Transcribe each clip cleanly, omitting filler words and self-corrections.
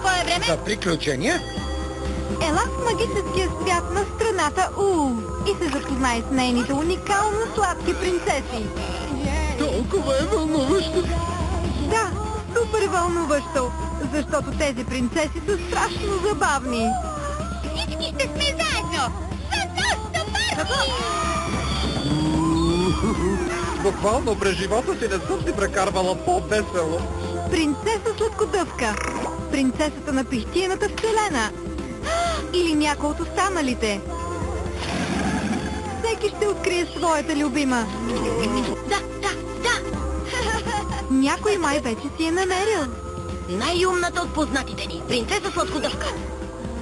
какво е време? За приключения? Ела в магическия свят на страната и се запознай с нейните уникално сладки принцеси. Толкова е вълнуващо. Да, супер вълнуващо, защото тези принцеси са страшно забавни. Всички ще сме заедно! За доста парти! Буквално през живота си не съм си прекарвала по-весело. Принцеса Сладкодъвка, принцесата на пихтиената вселена или някой от останалите. Всеки ще открие своята любима. Да! Някой май вече си е намерил. Най-умната от познатите ни, принцеса Сладкодъвка.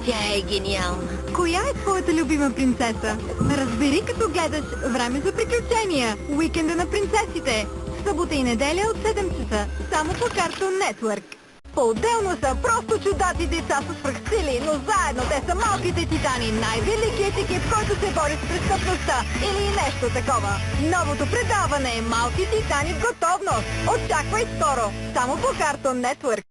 Тя е гениална. Коя е твоята любима принцеса? Разбери като гледаш Време за приключения. Уикенда на принцесите. Събота и неделя от 7 часа. Само по Cartoon Network. По-отделно са просто чудаци деца с свръхсили, но заедно те са малките титани, най-великият екип, който се бори с престъпността или нещо такова. Новото предаване е Малки титани в готовност. Очаквай скоро, само по Cartoon Network.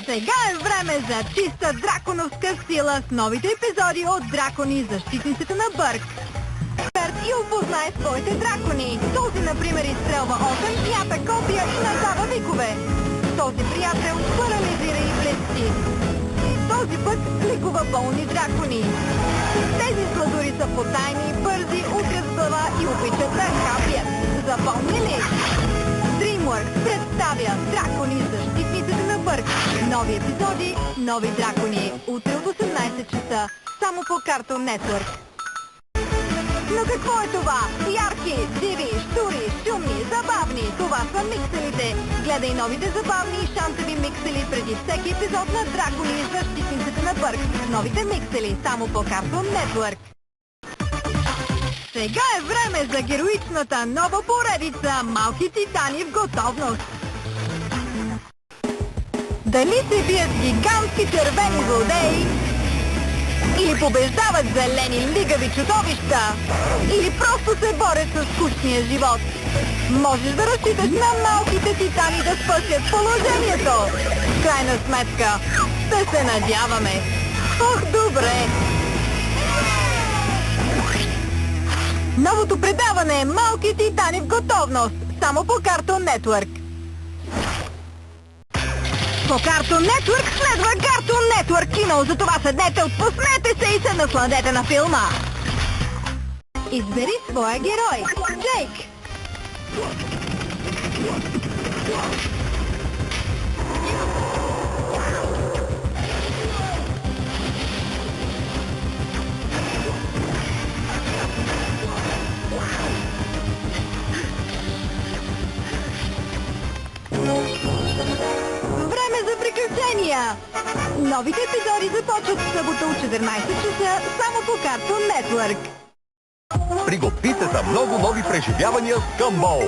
Сега е време за чиста драконовска сила с новите епизоди от Дракони, защитниците на Бърк. И опознай своите дракони. Този, например, изстрелва огън, мята копия и назава викове. Този приятел парализира и блести. Този път лекува болни дракони. Тези сладури са потайни, бързи, удрят с глава и обичат да хапят. Запомни ли? DreamWorks представя Дракони, защитниците на Бърк. Нови епизоди, нови дракони. Утре от 18 часа. Само по Cartoon Network. Но какво е това? Ярки, диви, штури, шумни, забавни. Това са микселите. Гледай новите забавни и шантови миксели преди всеки епизод на Дракони, защитниците на Бърк. Новите миксели само по Cartoon Network. Сега е време за героичната нова поредица Малки титани в готовност. Дали се бият гигантски червени злодеи, или побеждават зелени лигави чудовища, или просто се борят с скучния живот. Можеш да разчиташ на малките титани да спасят положението. В крайна сметка, ще се надяваме. Ох, добре! Новото предаване е Малки титани в готовност. Само по Cartoon Network. По Cartoon Network следва Cartoon Network кино, затова седнете, отпуснете се и се насладете на филма. Избери своя герой. Джейк. Новите епизоди започват в събота от 14 часа само по Cartoon Network. Приготви се за много нови преживявания с Гъмбъл.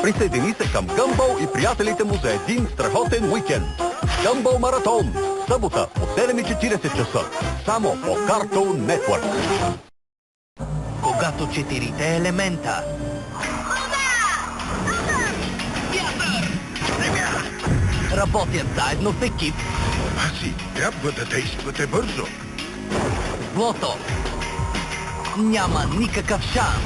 Присъедини се към Гъмбъл и приятелите му за един страхотен уикенд. Гъмбъл маратон. Събота от 7:40 часа. Само по Cartoon Network. Когато четирите елемента работят заедно в екип, Ази, трябва да действате бързо. злото няма никакъв шанс.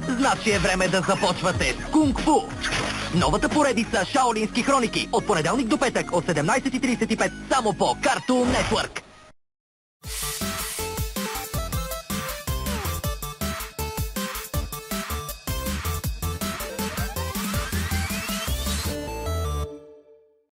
Значи е време да започвате с Кунг-фу. Новата поредица Шаолински хроники от понеделник до петък от 17:35 само по Cartoon Network.